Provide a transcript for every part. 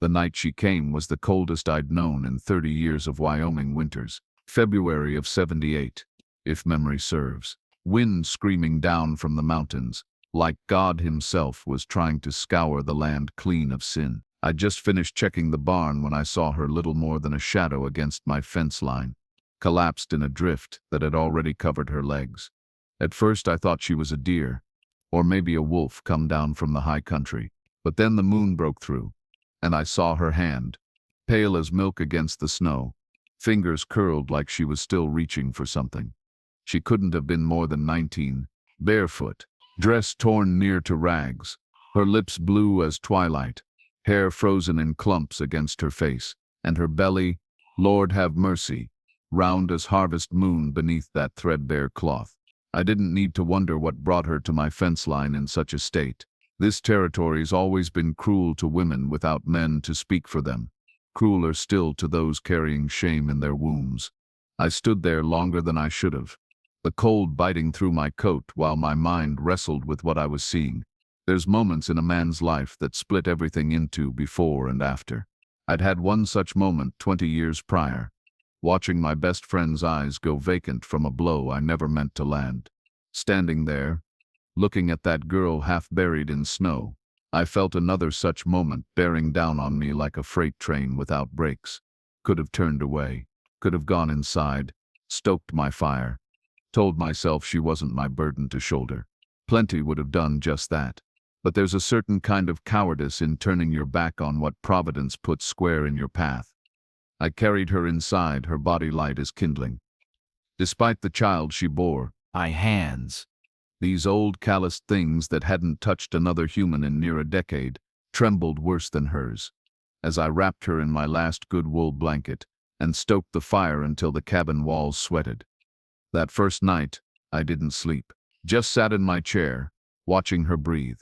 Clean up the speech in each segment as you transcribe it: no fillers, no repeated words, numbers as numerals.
The night she came was the coldest I'd known in 30 years of Wyoming winters. February of '78, if memory serves. Wind screaming down from the mountains, like God himself was trying to scour the land clean of sin. I'd just finished checking the barn when I saw her little more than a shadow against my fence line, collapsed in a drift that had already covered her legs. At first I thought she was a deer, or maybe a wolf come down from the high country. But then the moon broke through, and I saw her hand, pale as milk against the snow, fingers curled like she was still reaching for something. She couldn't have been more than 19, barefoot, dress torn near to rags, her lips blue as twilight, hair frozen in clumps against her face, and her belly, Lord have mercy, round as harvest moon beneath that threadbare cloth. I didn't need to wonder what brought her to my fence line in such a state. This territory's always been cruel to women without men to speak for them, crueler still to those carrying shame in their wombs. I stood there longer than I should have, the cold biting through my coat while my mind wrestled with what I was seeing. There's moments in a man's life that split everything into before and after. I'd had one such moment 20 years prior, watching my best friend's eyes go vacant from a blow I never meant to land. Standing there, looking at that girl half buried in snow, I felt another such moment bearing down on me like a freight train without brakes. Could have turned away, could have gone inside, stoked my fire, told myself she wasn't my burden to shoulder. Plenty would have done just that. But there's a certain kind of cowardice in turning your back on what Providence puts square in your path. I carried her inside, her body light as kindling. Despite the child she bore, my hands, these old calloused things that hadn't touched another human in near a decade, trembled worse than hers, as I wrapped her in my last good wool blanket and stoked the fire until the cabin walls sweated. That first night, I didn't sleep, just sat in my chair, watching her breathe.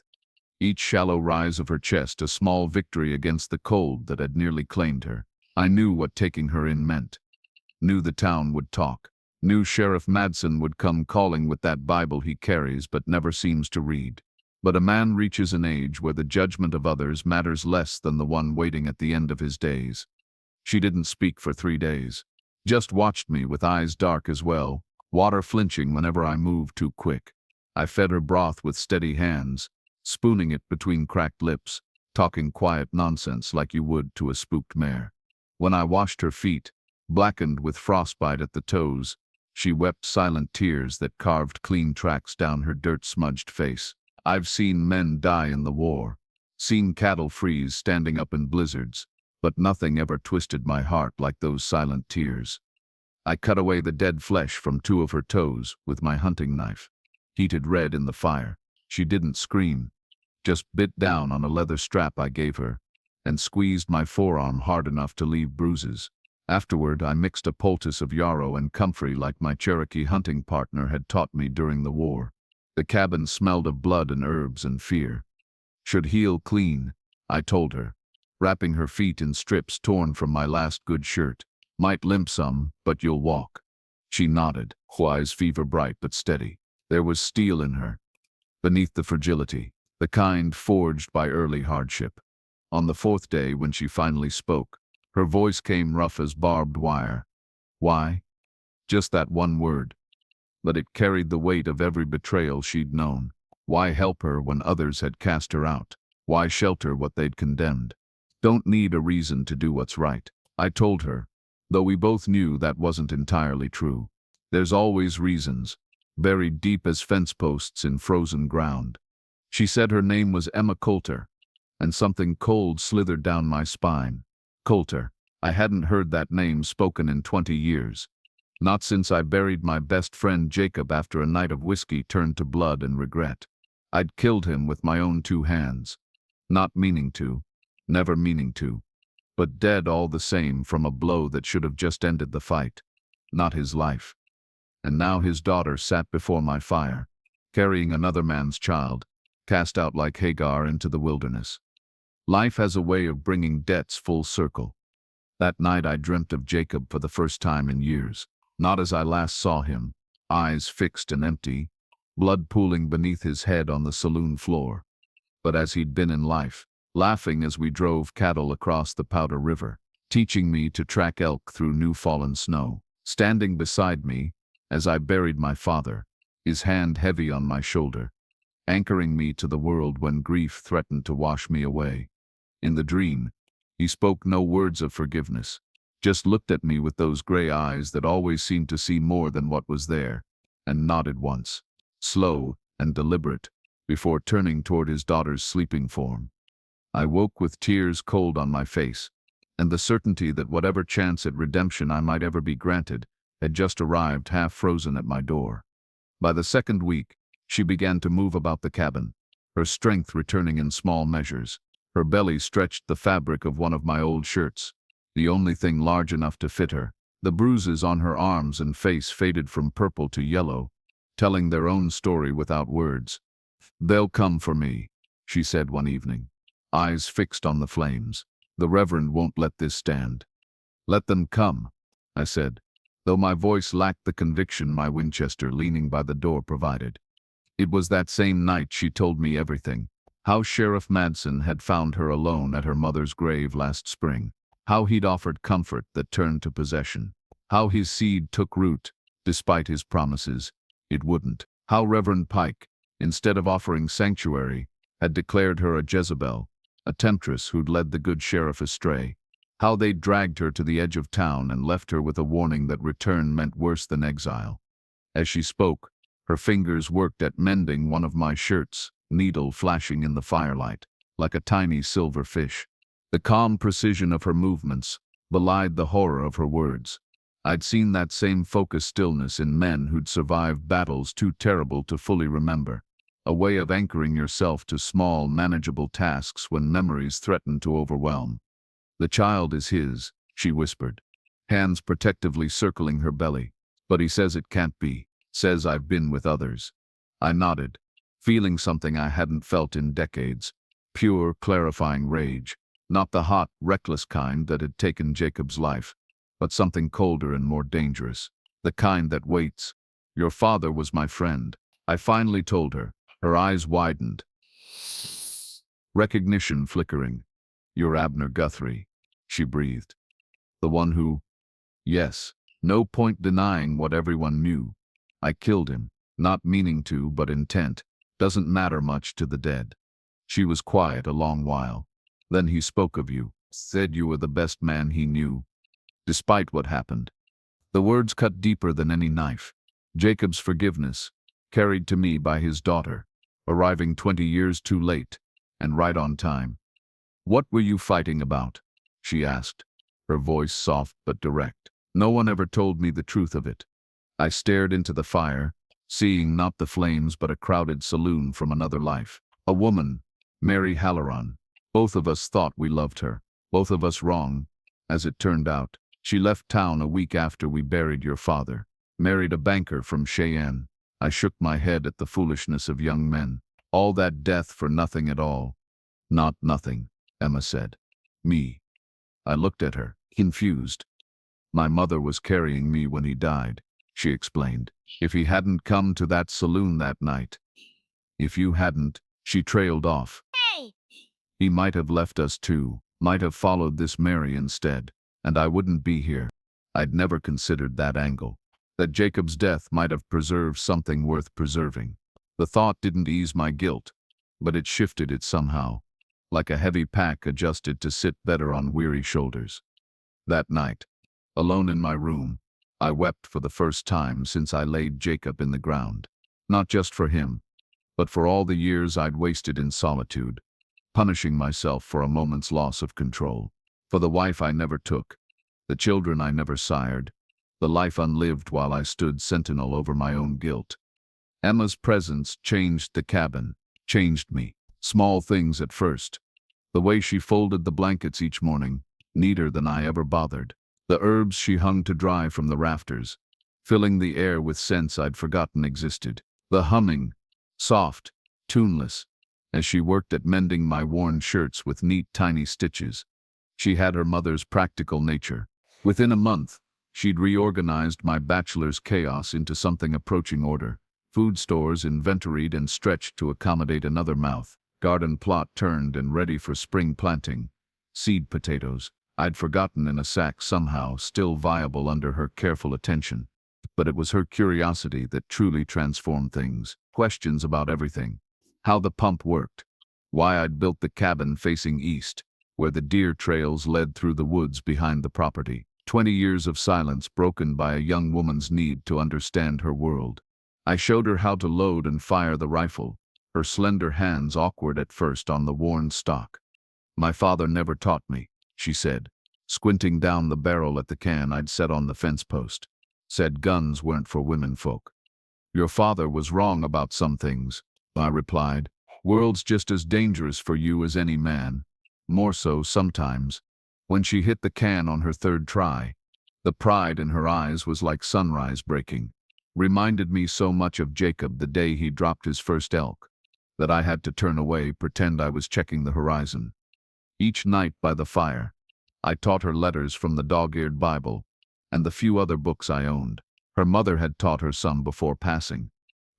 Each shallow rise of her chest a small victory against the cold that had nearly claimed her. I knew what taking her in meant. Knew the town would talk. Knew Sheriff Madsen would come calling with that Bible he carries but never seems to read. But a man reaches an age where the judgment of others matters less than the one waiting at the end of his days. She didn't speak for 3 days. Just watched me with eyes dark as well, water flinching whenever I moved too quick. I fed her broth with steady hands, spooning it between cracked lips, talking quiet nonsense like you would to a spooked mare. When I washed her feet, blackened with frostbite at the toes, she wept silent tears that carved clean tracks down her dirt-smudged face. I've seen men die in the war, seen cattle freeze standing up in blizzards, but nothing ever twisted my heart like those silent tears. I cut away the dead flesh from 2 of her toes with my hunting knife, heated red in the fire. She didn't scream, just bit down on a leather strap I gave her, and squeezed my forearm hard enough to leave bruises. Afterward, I mixed a poultice of yarrow and comfrey like my Cherokee hunting partner had taught me during the war. The cabin smelled of blood and herbs and fear. Should heal clean, I told her, wrapping her feet in strips torn from my last good shirt. Might limp some, but you'll walk. She nodded, eyes fever bright but steady. There was steel in her, beneath the fragility, the kind forged by early hardship. On the 4th day, when she finally spoke, her voice came rough as barbed wire. Why? Just that one word. But it carried the weight of every betrayal she'd known. Why help her when others had cast her out? Why shelter what they'd condemned? Don't need a reason to do what's right, I told her, though we both knew that wasn't entirely true. There's always reasons, buried deep as fence posts in frozen ground. She said her name was Emma Coulter, and something cold slithered down my spine. Coulter. I hadn't heard that name spoken in 20 years. Not since I buried my best friend Jacob after a night of whiskey turned to blood and regret. I'd killed him with my own 2 hands. Not meaning to, never meaning to, but dead all the same from a blow that should have just ended the fight, not his life. And now his daughter sat before my fire, carrying another man's child, cast out like Hagar into the wilderness. Life has a way of bringing debts full circle. That night I dreamt of Jacob for the first time in years, not as I last saw him, eyes fixed and empty, blood pooling beneath his head on the saloon floor, but as he'd been in life, laughing as we drove cattle across the Powder River, teaching me to track elk through new fallen snow. Standing beside me, as I buried my father, his hand heavy on my shoulder, anchoring me to the world when grief threatened to wash me away. In the dream, he spoke no words of forgiveness, just looked at me with those gray eyes that always seemed to see more than what was there, and nodded once, slow and deliberate, before turning toward his daughter's sleeping form. I woke with tears cold on my face, and the certainty that whatever chance at redemption I might ever be granted had just arrived half frozen at my door. By the second week, she began to move about the cabin, her strength returning in small measures. Her belly stretched the fabric of one of my old shirts, the only thing large enough to fit her. The bruises on her arms and face faded from purple to yellow, telling their own story without words. "They'll come for me," she said one evening, eyes fixed on the flames. "The Reverend won't let this stand." "Let them come," I said, though my voice lacked the conviction my Winchester leaning by the door provided. It was that same night she told me everything. How Sheriff Madsen had found her alone at her mother's grave last spring. How he'd offered comfort that turned to possession. How his seed took root, despite his promises. It wouldn't. How Reverend Pike, instead of offering sanctuary, had declared her a Jezebel, a temptress who'd led the good sheriff astray. How they'd dragged her to the edge of town and left her with a warning that return meant worse than exile. As she spoke, her fingers worked at mending one of my shirts, needle flashing in the firelight, like a tiny silver fish. The calm precision of her movements belied the horror of her words. I'd seen that same focused stillness in men who'd survived battles too terrible to fully remember, a way of anchoring yourself to small, manageable tasks when memories threaten to overwhelm. "The child is his," she whispered, hands protectively circling her belly. "But he says it can't be, says I've been with others." I nodded, feeling something I hadn't felt in decades, pure, clarifying rage, not the hot, reckless kind that had taken Jacob's life, but something colder and more dangerous, the kind that waits. "Your father was my friend," I finally told her, her eyes widened, recognition flickering. "You're Abner Guthrie," she breathed. "The one who—" Yes, no point denying what everyone knew. I killed him, not meaning to, but intent. Doesn't matter much to the dead. She was quiet a long while. "Then he spoke of you, said you were the best man he knew, despite what happened." The words cut deeper than any knife. Jacob's forgiveness, carried to me by his daughter, arriving 20 years too late, and right on time. "What were you fighting about?" she asked, her voice soft but direct. No one ever told me the truth of it. I stared into the fire, seeing not the flames but a crowded saloon from another life. A woman, Mary Halloran. Both of us thought we loved her. Both of us wrong, as it turned out. She left town a week after we buried your father. Married a banker from Cheyenne. I shook my head at the foolishness of young men. All that death for nothing at all. "Not nothing," Emma said. "Me." I looked at her, confused. "My mother was carrying me when he died," she explained. "If he hadn't come to that saloon that night. If you hadn't," she trailed off. Hey! "He might have left us too, might have followed this Mary instead, and I wouldn't be here." I'd never considered that angle. That Jacob's death might have preserved something worth preserving. The thought didn't ease my guilt, but it shifted it somehow, like a heavy pack adjusted to sit better on weary shoulders. That night, alone in my room, I wept for the first time since I laid Jacob in the ground. Not just for him, but for all the years I'd wasted in solitude, punishing myself for a moment's loss of control. For the wife I never took, the children I never sired, the life unlived while I stood sentinel over my own guilt. Emma's presence changed the cabin, changed me. Small things at first. The way she folded the blankets each morning, neater than I ever bothered. The herbs she hung to dry from the rafters, filling the air with scents I'd forgotten existed. The humming, soft, tuneless, as she worked at mending my worn shirts with neat, tiny stitches. She had her mother's practical nature. Within a month, she'd reorganized my bachelor's chaos into something approaching order. Food stores inventoried and stretched to accommodate another mouth. Garden plot turned and ready for spring planting. Seed potatoes, I'd forgotten in a sack somehow, still viable under her careful attention. But it was her curiosity that truly transformed things. Questions about everything. How the pump worked. Why I'd built the cabin facing east, where the deer trails led through the woods behind the property. 20 years of silence broken by a young woman's need to understand her world. I showed her how to load and fire the rifle, her slender hands awkward at first on the worn stock. "My father never taught me," she said, squinting down the barrel at the can I'd set on the fence post. "Said guns weren't for women folk." "Your father was wrong about some things," I replied. "World's just as dangerous for you as any man. More so sometimes." When she hit the can on her third try, the pride in her eyes was like sunrise breaking. Reminded me so much of Jacob the day he dropped his first elk, that I had to turn away, pretend I was checking the horizon. Each night by the fire, I taught her letters from the dog-eared Bible and the few other books I owned. Her mother had taught her some before passing,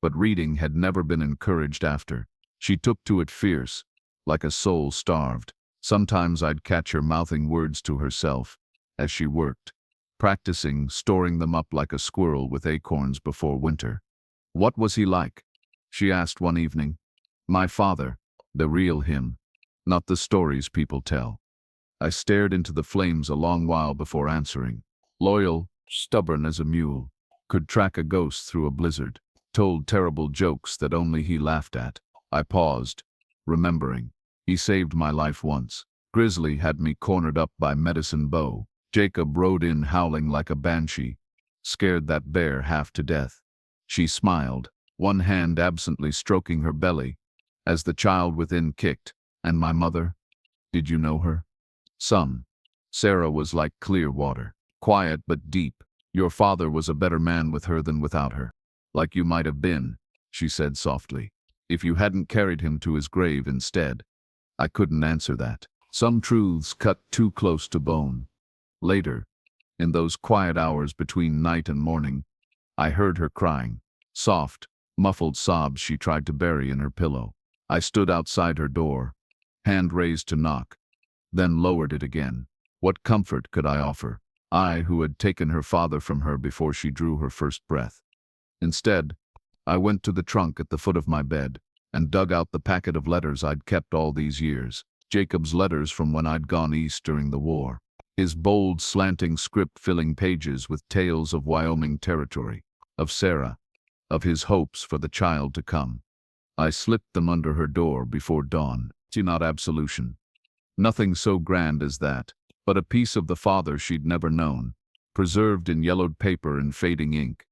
but reading had never been encouraged after. She took to it fierce, like a soul starved. Sometimes I'd catch her mouthing words to herself as she worked, practicing, storing them up like a squirrel with acorns before winter. "What was he like?" she asked one evening. "My father, the real him, not the stories people tell." I stared into the flames a long while before answering. "Loyal, stubborn as a mule, could track a ghost through a blizzard, told terrible jokes that only he laughed at." I paused, remembering. "He saved my life once. Grizzly had me cornered up by Medicine Bow. Jacob rode in howling like a banshee, scared that bear half to death." She smiled, one hand absently stroking her belly, as the child within kicked. "And my mother? Did you know her?" "Some. Sarah was like clear water, quiet but deep. Your father was a better man with her than without her." "Like you might have been," she said softly, "if you hadn't carried him to his grave instead." I couldn't answer that. Some truths cut too close to bone. Later, in those quiet hours between night and morning, I heard her crying. Soft, muffled sobs she tried to bury in her pillow. I stood outside her door, hand raised to knock, then lowered it again. What comfort could I offer? I, who had taken her father from her before she drew her first breath. Instead, I went to the trunk at the foot of my bed and dug out the packet of letters I'd kept all these years. Jacob's letters from when I'd gone east during the war. His bold, slanting script filling pages with tales of Wyoming territory, of Sarah, of his hopes for the child to come. I slipped them under her door before dawn. See, not absolution. Nothing so grand as that, but a piece of the father she'd never known, preserved in yellowed paper and fading ink.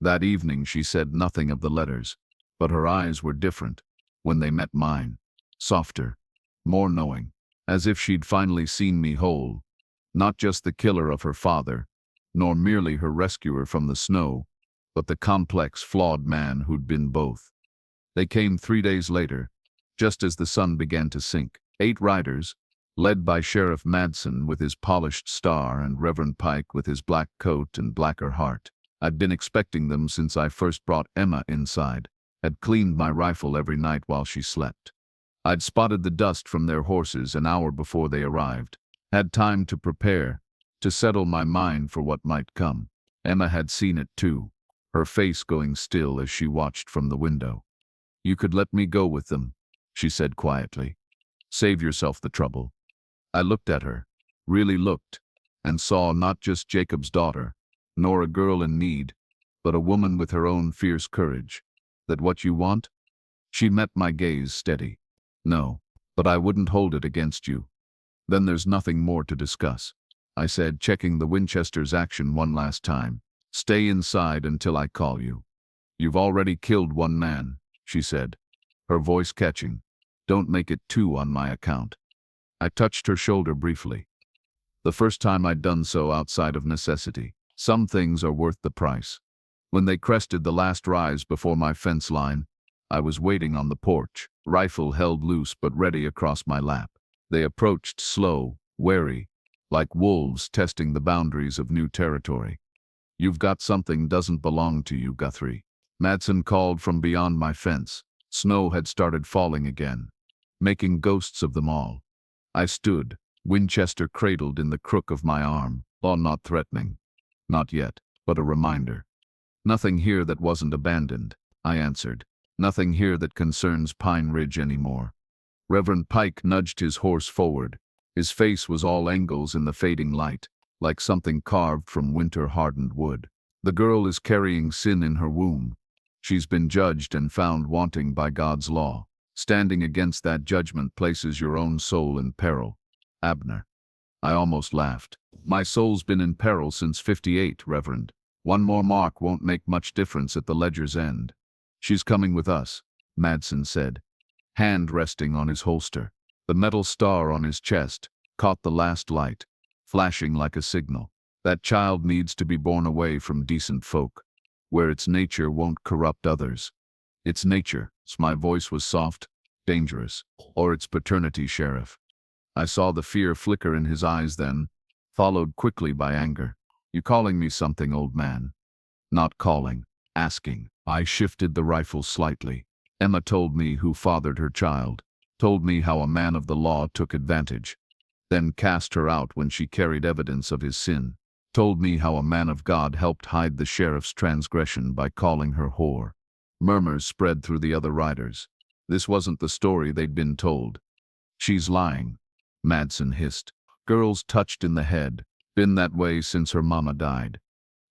That evening she said nothing of the letters, but her eyes were different when they met mine. Softer, more knowing, as if she'd finally seen me whole. Not just the killer of her father, nor merely her rescuer from the snow, but the complex, flawed man who'd been both. They came 3 days later, just as the sun began to sink. 8 riders, led by Sheriff Madsen with his polished star and Reverend Pike with his black coat and blacker heart. I'd been expecting them since I first brought Emma inside, had cleaned my rifle every night while she slept. I'd spotted the dust from their horses an hour before they arrived, had time to prepare, to settle my mind for what might come. Emma had seen it too, her face going still as she watched from the window. "You could let me go with them," she said quietly. "Save yourself the trouble." I looked at her, really looked, and saw not just Jacob's daughter, nor a girl in need, but a woman with her own fierce courage. "That what you want?" She met my gaze steady. "No, but I wouldn't hold it against you." "Then there's nothing more to discuss," I said, checking the Winchester's action one last time. "Stay inside until I call you." "You've already killed one man," she said, her voice catching. "Don't make it 2 on my account." I touched her shoulder briefly. The first time I'd done so outside of necessity. Some things are worth the price. When they crested the last rise before my fence line, I was waiting on the porch, rifle held loose but ready across my lap. They approached slow, wary, like wolves testing the boundaries of new territory. "You've got something doesn't belong to you, Guthrie," Madsen called from beyond my fence. Snow had started falling again. making ghosts of them all. I stood, Winchester cradled in the crook of my arm, law not threatening. Not yet, but a reminder. Nothing here that wasn't abandoned, I answered. Nothing here that concerns Pine Ridge anymore. Reverend Pike nudged his horse forward. His face was all angles in the fading light, like something carved from winter-hardened wood. The girl is carrying sin in her womb. She's been judged and found wanting by God's law. Standing against that judgment places your own soul in peril. Abner. I almost laughed. My soul's been in peril since '58, Reverend. One more mark won't make much difference at the ledger's end. She's coming with us, Madsen said, hand resting on his holster. The metal star on his chest caught the last light, flashing like a signal. That child needs to be born away from decent folk, where its nature won't corrupt others. Its nature, my voice was soft, dangerous, or its paternity, Sheriff. I saw the fear flicker in his eyes then, followed quickly by anger. You calling me something, old man? Not calling, asking. I shifted the rifle slightly. Emma told me who fathered her child, told me how a man of the law took advantage, then cast her out when she carried evidence of his sin, told me how a man of God helped hide the sheriff's transgression by calling her whore. Murmurs spread through the other riders. This wasn't the story they'd been told. She's lying, Madsen hissed. Girls touched in the head, been that way since her mama died.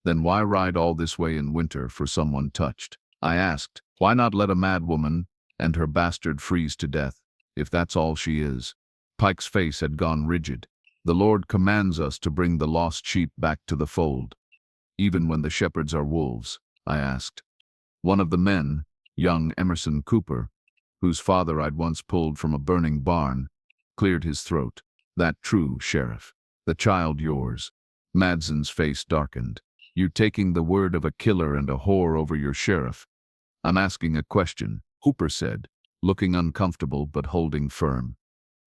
Then why ride all this way in winter for someone touched? I asked, why not let a mad woman and her bastard freeze to death, if that's all she is? Pike's face had gone rigid. The Lord commands us to bring the lost sheep back to the fold, even when the shepherds are wolves, I asked. One of the men, young Emerson Cooper, whose father I'd once pulled from a burning barn, cleared his throat. That true, Sheriff. The child yours. Madsen's face darkened. You taking the word of a killer and a whore over your sheriff? I'm asking a question, Cooper said, looking uncomfortable but holding firm.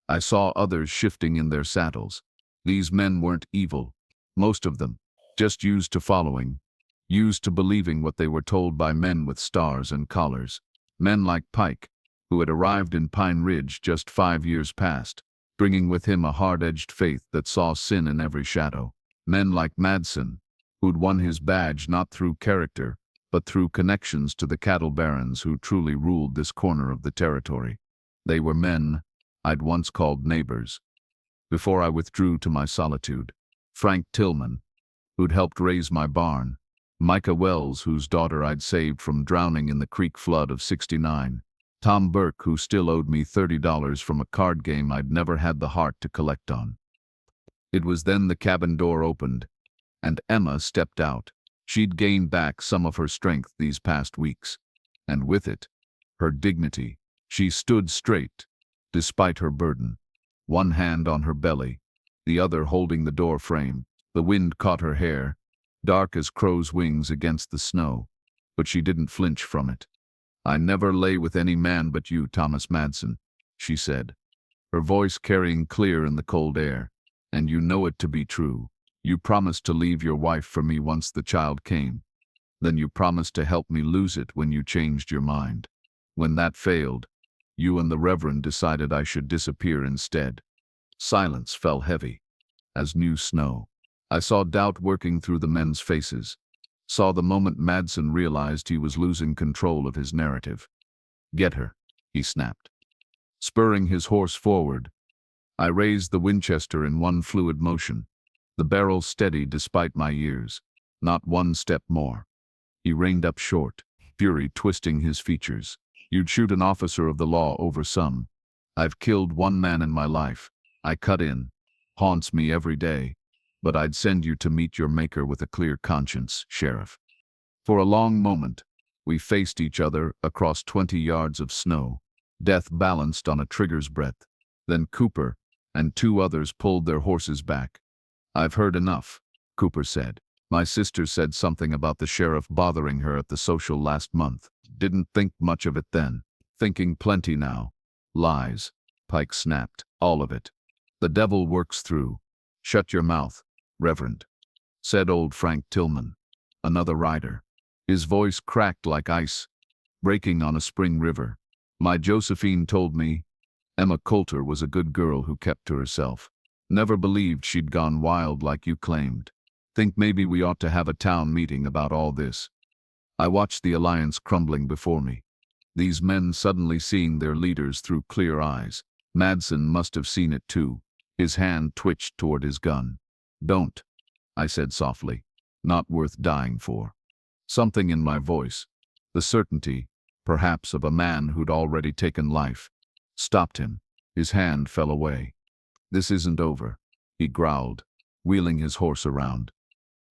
I saw others shifting in their saddles. These men weren't evil. Most of them. Just used to following. Used to believing what they were told by men with stars and collars. Men like Pike, who had arrived in Pine Ridge just 5 years past, bringing with him a hard-edged faith that saw sin in every shadow. Men like Madsen, who'd won his badge not through character, but through connections to the cattle barons who truly ruled this corner of the territory. They were men I'd once called neighbors. Before I withdrew to my solitude, Frank Tillman, who'd helped raise my barn, Micah Wells, whose daughter I'd saved from drowning in the creek flood of '69, Tom Burke, who still owed me $30 from a card game I'd never had the heart to collect on. It was then the cabin door opened, and Emma stepped out. She'd gained back some of her strength these past weeks, and with it, her dignity. She stood straight, despite her burden, one hand on her belly, the other holding the door frame. The wind caught her hair, dark as crow's wings against the snow, but she didn't flinch from it. I never lay with any man but you, Thomas Madsen, she said, her voice carrying clear in the cold air. And you know it to be true. You promised to leave your wife for me once the child came. Then you promised to help me lose it when you changed your mind. When that failed, you and the Reverend decided I should disappear instead. Silence fell heavy, as new snow. I saw doubt working through the men's faces, saw the moment Madsen realized he was losing control of his narrative. Get her, he snapped. Spurring his horse forward, I raised the Winchester in one fluid motion, the barrel steady despite my years. Not one step more. He reined up short, fury twisting his features. You'd shoot an officer of the law over some. I've killed one man in my life. I cut in. Haunts me every day. But I'd send you to meet your maker with a clear conscience, Sheriff. For a long moment, we faced each other across 20 yards of snow, death balanced on a trigger's breadth. Then Cooper and 2 others pulled their horses back. I've heard enough, Cooper said. My sister said something about the sheriff bothering her at the social last month. Didn't think much of it then. Thinking plenty now. Lies, Pike snapped. All of it. The devil works through. Shut your mouth, Reverend, said old Frank Tillman, another rider. His voice cracked like ice, breaking on a spring river. My Josephine told me, Emma Coulter was a good girl who kept to herself. Never believed she'd gone wild like you claimed. Think maybe we ought to have a town meeting about all this. I watched the alliance crumbling before me. These men suddenly seeing their leaders through clear eyes. Madsen must have seen it too. His hand twitched toward his gun. Don't, I said softly. Not worth dying for. Something in my voice, the certainty, perhaps of a man who'd already taken life, stopped him. His hand fell away. This isn't over, he growled, wheeling his horse around.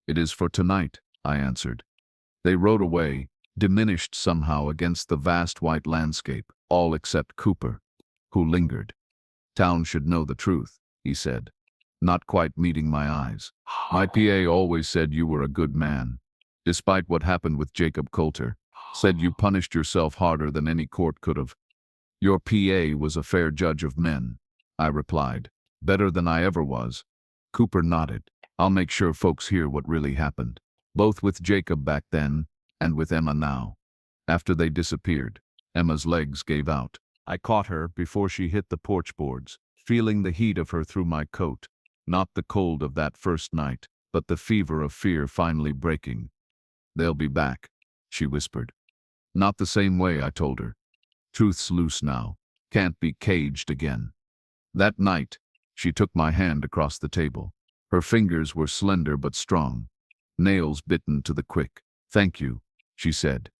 It is for tonight, I answered. They rode away, diminished somehow against the vast white landscape, all except Cooper, who lingered. Town should know the truth, he said, not quite meeting my eyes. My PA always said you were a good man. Despite what happened with Jacob Coulter, said you punished yourself harder than any court could have. Your PA was a fair judge of men, I replied. Better than I ever was. Cooper nodded. I'll make sure folks hear what really happened, both with Jacob back then and with Emma now. After they disappeared, Emma's legs gave out. I caught her before she hit the porch boards, feeling the heat of her through my coat, not the cold of that first night, but the fever of fear finally breaking. They'll be back, she whispered. Not the same way, I told her. Truth's loose now, can't be caged again. That night, she took my hand across the table. Her fingers were slender but strong, nails bitten to the quick. Thank you, she said,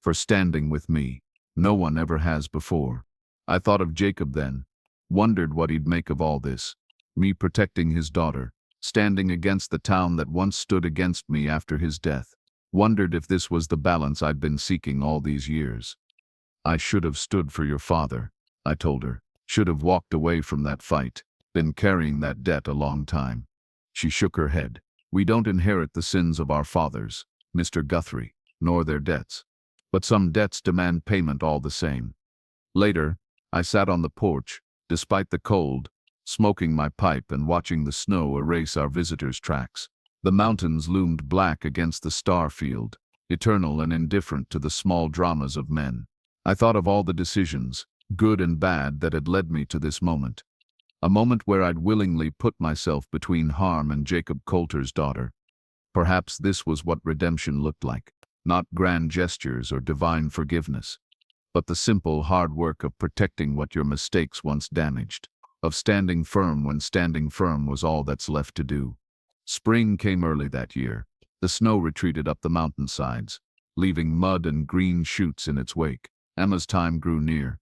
for standing with me. No one ever has before. I thought of Jacob then, wondered what he'd make of all this. Me protecting his daughter, standing against the town that once stood against me after his death. Wondered if this was the balance I'd been seeking all these years. I should have stood for your father, I told her. Should have walked away from that fight. Been carrying that debt a long time. She shook her head. We don't inherit the sins of our fathers, Mr. Guthrie, nor their debts. But some debts demand payment all the same. Later, I sat on the porch, despite the cold, smoking my pipe and watching the snow erase our visitors' tracks. The mountains loomed black against the star field, eternal and indifferent to the small dramas of men. I thought of all the decisions, good and bad, that had led me to this moment. A moment where I'd willingly put myself between harm and Jacob Coulter's daughter. Perhaps this was what redemption looked like. Not grand gestures or divine forgiveness, but the simple hard work of protecting what your mistakes once damaged, of standing firm when standing firm was all that's left to do. Spring came early that year. The snow retreated up the mountainsides, leaving mud and green shoots in its wake. Emma's time grew near,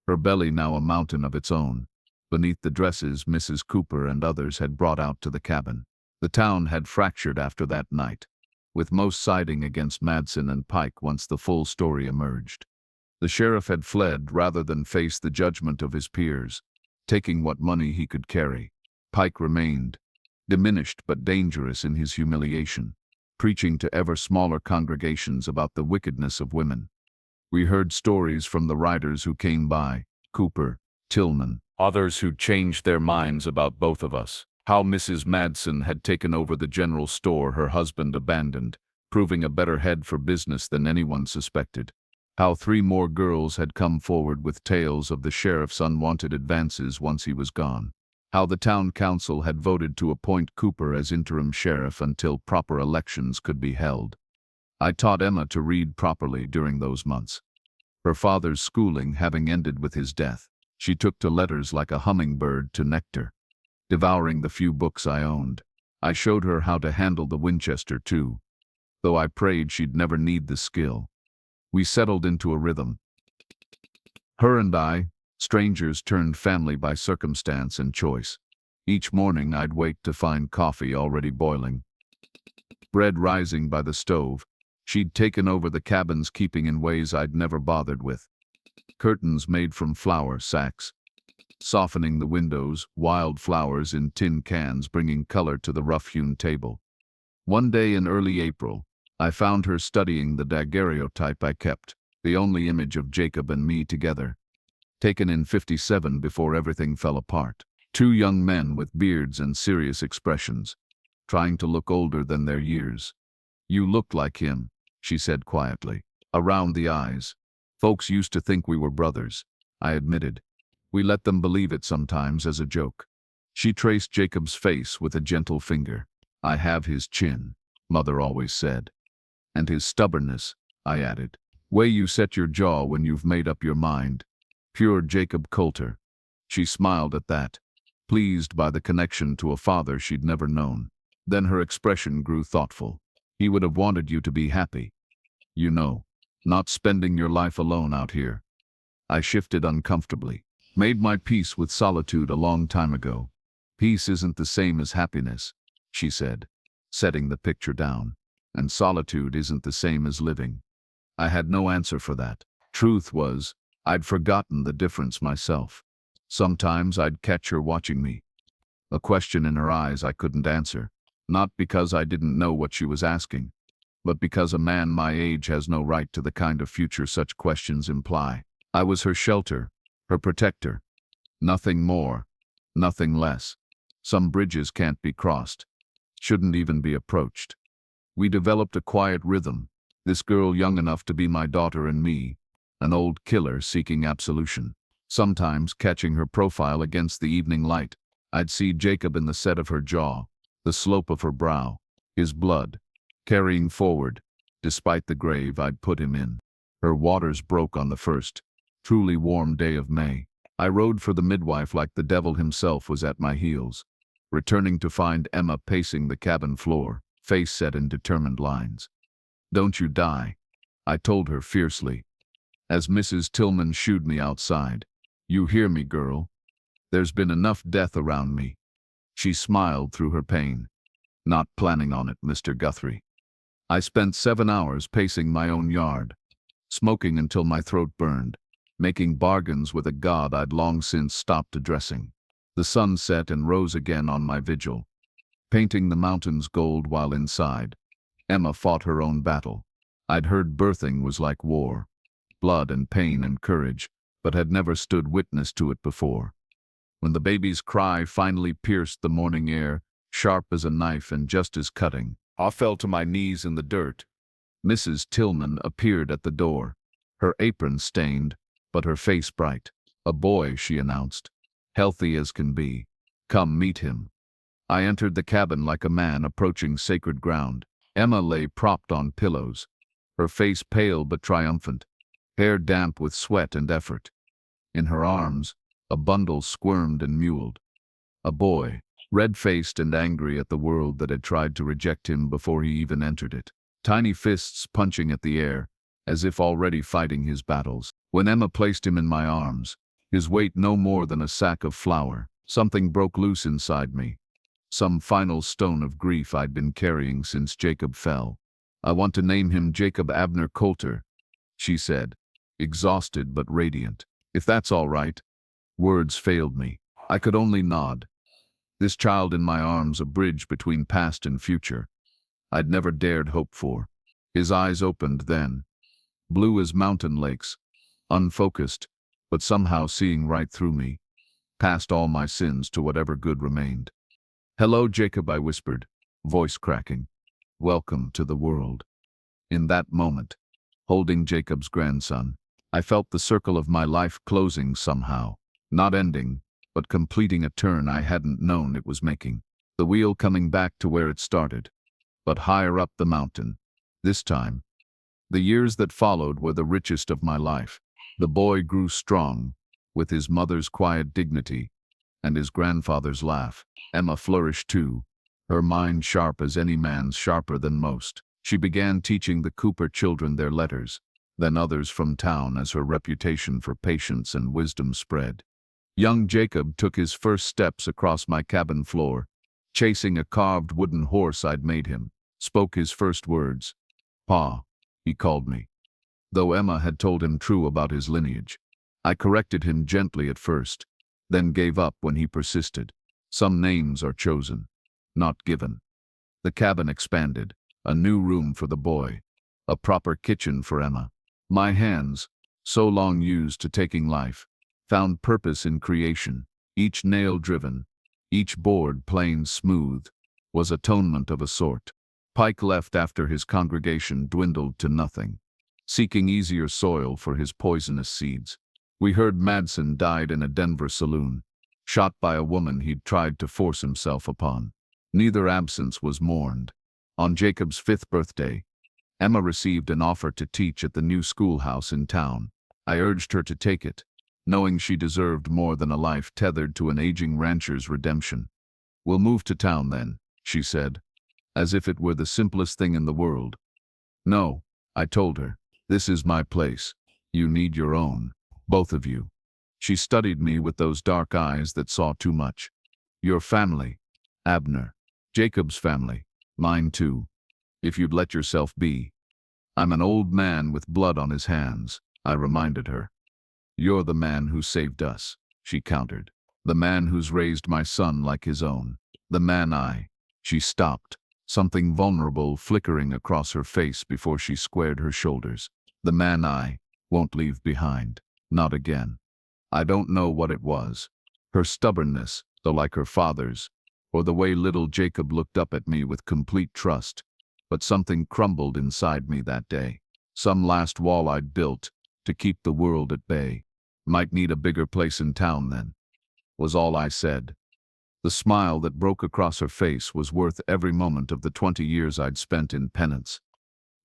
her belly now a mountain of its own, beneath the dresses Mrs. Cooper and others had brought out to the cabin. The town had fractured after that night, with most siding against Madsen and Pike once the full story emerged. The sheriff had fled rather than face the judgment of his peers, taking what money he could carry. Pike remained, diminished but dangerous in his humiliation, preaching to ever smaller congregations about the wickedness of women. We heard stories from the riders who came by, Cooper, Tillman, others who changed their minds about both of us. How Mrs. Madsen had taken over the general store her husband abandoned, proving a better head for business than anyone suspected. How 3 more girls had come forward with tales of the sheriff's unwanted advances once he was gone. How the town council had voted to appoint Cooper as interim sheriff until proper elections could be held. I taught Emma to read properly during those months. Her father's schooling having ended with his death, she took to letters like a hummingbird to nectar, devouring the few books I owned. I showed her how to handle the Winchester too, though I prayed she'd never need the skill. We settled into a rhythm. Her and I, strangers turned family by circumstance and choice. Each morning I'd wait to find coffee already boiling, bread rising by the stove. She'd taken over the cabins, keeping in ways I'd never bothered with. Curtains made from flour sacks, softening the windows, wild flowers in tin cans bringing color to the rough-hewn table. One day in early April, I found her studying the daguerreotype I kept, the only image of Jacob and me together, taken in '57 before everything fell apart. 2 young men with beards and serious expressions, trying to look older than their years. You looked like him, she said quietly, around the eyes. Folks used to think we were brothers, I admitted. We let them believe it sometimes as a joke. She traced Jacob's face with a gentle finger. I have his chin, Mother always said. And his stubbornness, I added. Way you set your jaw when you've made up your mind. Pure Jacob Coulter. She smiled at that, pleased by the connection to a father she'd never known. Then her expression grew thoughtful. He would have wanted you to be happy. You know, not spending your life alone out here. I shifted uncomfortably. Made my peace with solitude a long time ago. Peace isn't the same as happiness, she said, setting the picture down. And solitude isn't the same as living. I had no answer for that. Truth was, I'd forgotten the difference myself. Sometimes I'd catch her watching me. A question in her eyes I couldn't answer. Not because I didn't know what she was asking, but because a man my age has no right to the kind of future such questions imply. I was her shelter, her protector. Nothing more, nothing less. Some bridges can't be crossed, shouldn't even be approached. We developed a quiet rhythm, this girl young enough to be my daughter and me, an old killer seeking absolution. Sometimes, catching her profile against the evening light, I'd see Jacob in the set of her jaw, the slope of her brow, his blood, carrying forward, despite the grave I'd put him in. Her waters broke on the first, truly warm day of May. I rode for the midwife like the devil himself was at my heels, returning to find Emma pacing the cabin floor, face set in determined lines. Don't you die, I told her fiercely, as Mrs. Tillman shooed me outside. You hear me, girl? There's been enough death around me. She smiled through her pain. Not planning on it, Mr. Guthrie. I spent 7 hours pacing my own yard, smoking until my throat burned, making bargains with a god I'd long since stopped addressing. The sun set and rose again on my vigil, painting the mountains gold while inside. Emma fought her own battle. I'd heard birthing was like war, blood and pain and courage, but had never stood witness to it before. When the baby's cry finally pierced the morning air, sharp as a knife and just as cutting, I fell to my knees in the dirt. Mrs. Tillman appeared at the door, her apron stained, but her face bright. A boy, she announced, healthy as can be. Come meet him. I entered the cabin like a man approaching sacred ground. Emma lay propped on pillows, her face pale but triumphant, hair damp with sweat and effort. In her arms, a bundle squirmed and mewled. A boy, red-faced and angry at the world that had tried to reject him before he even entered it. Tiny fists punching at the air, as if already fighting his battles. When Emma placed him in my arms, his weight no more than a sack of flour, something broke loose inside me. Some final stone of grief I'd been carrying since Jacob fell. I want to name him Jacob Abner Coulter, she said, exhausted but radiant. If that's all right. Words failed me. I could only nod. This child in my arms, a bridge between past and future. I'd never dared hope for. His eyes opened then, blue as mountain lakes, unfocused, but somehow seeing right through me, past all my sins to whatever good remained. Hello, Jacob, I whispered, voice cracking. Welcome to the world. In that moment, holding Jacob's grandson, I felt the circle of my life closing somehow, not ending, but completing a turn I hadn't known it was making. The wheel coming back to where it started, but higher up the mountain. This time, the years that followed were the richest of my life. The boy grew strong, with his mother's quiet dignity and his grandfather's laugh. Emma flourished too, her mind sharp as any man's, sharper than most. She began teaching the Cooper children their letters, then others from town as her reputation for patience and wisdom spread. Young Jacob took his first steps across my cabin floor, chasing a carved wooden horse I'd made him, spoke his first words. Pa, he called me. Though Emma had told him true about his lineage. I corrected him gently at first, then gave up when he persisted. Some names are chosen, not given. The cabin expanded, a new room for the boy, a proper kitchen for Emma. My hands, so long used to taking life, found purpose in creation. Each nail driven, each board planed smooth, was atonement of a sort. Pike left after his congregation dwindled to nothing, seeking easier soil for his poisonous seeds. We heard Madsen died in a Denver saloon, shot by a woman he'd tried to force himself upon. Neither absence was mourned. On Jacob's 5th birthday, Emma received an offer to teach at the new schoolhouse in town. I urged her to take it, knowing she deserved more than a life tethered to an aging rancher's redemption. "We'll move to town then," she said, as if it were the simplest thing in the world. "No," I told her. "This is my place. You need your own. Both of you." She studied me with those dark eyes that saw too much. "Your family, Abner. Jacob's family. Mine too. If you'd let yourself be." "I'm an old man with blood on his hands," I reminded her. "You're the man who saved us," she countered. "The man who's raised my son like his own. The man I—" She stopped, something vulnerable flickering across her face before she squared her shoulders. "The man I won't leave behind. Not again." I don't know what it was. Her stubbornness, though like her father's, or the way little Jacob looked up at me with complete trust. But something crumbled inside me that day. Some last wall I'd built to keep the world at bay. "Might need a bigger place in town then," was all I said. The smile that broke across her face was worth every moment of the 20 years I'd spent in penance.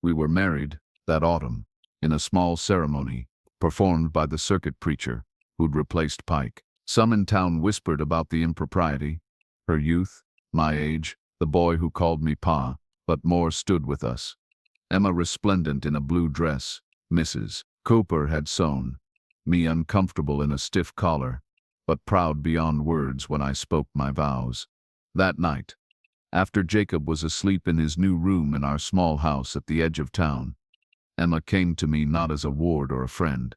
We were married that autumn, in a small ceremony, performed by the circuit preacher who'd replaced Pike. Some in town whispered about the impropriety. Her youth, my age, the boy who called me Pa, but more stood with us. Emma resplendent in a blue dress, Mrs. Cooper had sewn, me uncomfortable in a stiff collar, but proud beyond words when I spoke my vows. That night, after Jacob was asleep in his new room in our small house at the edge of town, Emma came to me not as a ward or a friend,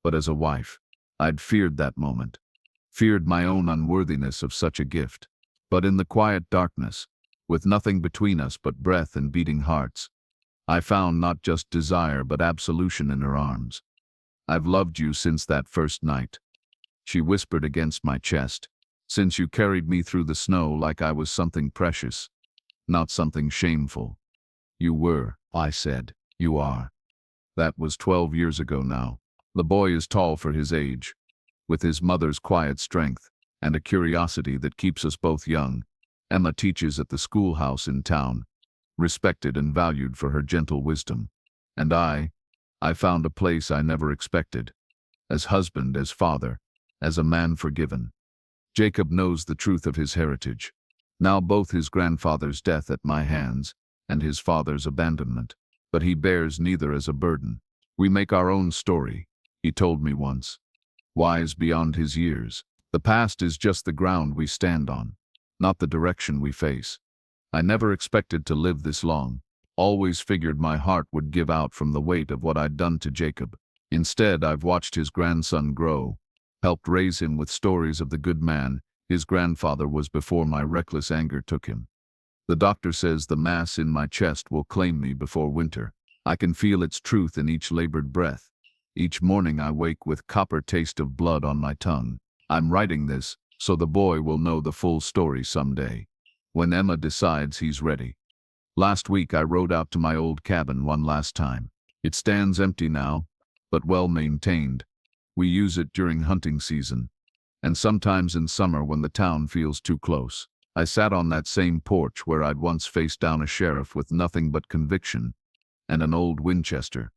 but as a wife. I'd feared that moment, feared my own unworthiness of such a gift. But in the quiet darkness, with nothing between us but breath and beating hearts, I found not just desire but absolution in her arms. "I've loved you since that first night," she whispered against my chest, "since you carried me through the snow like I was something precious, not something shameful." "You were," I said. "You are." That was 12 years ago now. The boy is tall for his age, with his mother's quiet strength and a curiosity that keeps us both young. Emma teaches at the schoolhouse in town, respected and valued for her gentle wisdom. And I found a place I never expected, as husband, as father, as a man forgiven. Jacob knows the truth of his heritage, now both his grandfather's death at my hands and his father's abandonment, but he bears neither as a burden. "We make our own story," he told me once, wise beyond his years. "The past is just the ground we stand on, not the direction we face." I never expected to live this long, always figured my heart would give out from the weight of what I'd done to Jacob. Instead, I've watched his grandson grow, helped raise him with stories of the good man his grandfather was before my reckless anger took him. The doctor says the mass in my chest will claim me before winter. I can feel its truth in each labored breath. Each morning I wake with copper taste of blood on my tongue. I'm writing this so the boy will know the full story someday, when Emma decides he's ready. Last week I rode out to my old cabin one last time. It stands empty now, but well maintained. We use it during hunting season, and sometimes in summer when the town feels too close. I sat on that same porch where I'd once faced down a sheriff with nothing but conviction and an old Winchester.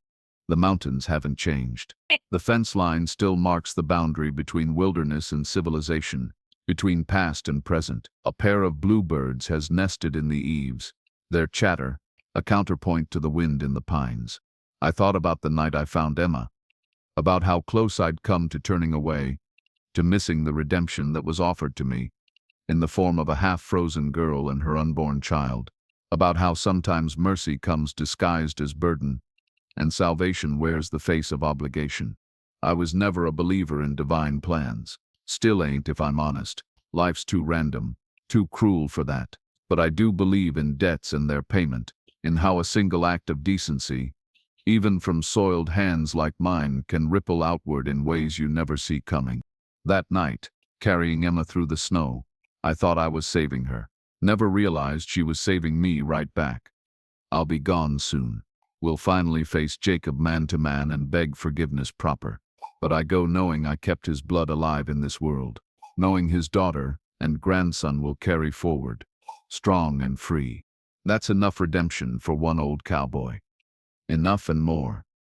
The mountains haven't changed. The fence line still marks the boundary between wilderness and civilization, between past and present. A pair of bluebirds has nested in the eaves, their chatter a counterpoint to the wind in the pines. I thought about the night I found Emma, about how close I'd come to turning away, to missing the redemption that was offered to me, in the form of a half-frozen girl and her unborn child, about how sometimes mercy comes disguised as burden, and salvation wears the face of obligation. I was never a believer in divine plans. Still ain't, if I'm honest. Life's too random, too cruel for that. But I do believe in debts and their payment, in how a single act of decency, even from soiled hands like mine, can ripple outward in ways you never see coming. That night, carrying Emma through the snow, I thought I was saving her. Never realized she was saving me right back. I'll be gone soon. We'll finally face Jacob man to man and beg forgiveness proper. But I go knowing I kept his blood alive in this world, knowing his daughter and grandson will carry forward, strong and free. That's enough redemption for one old cowboy. Enough and more.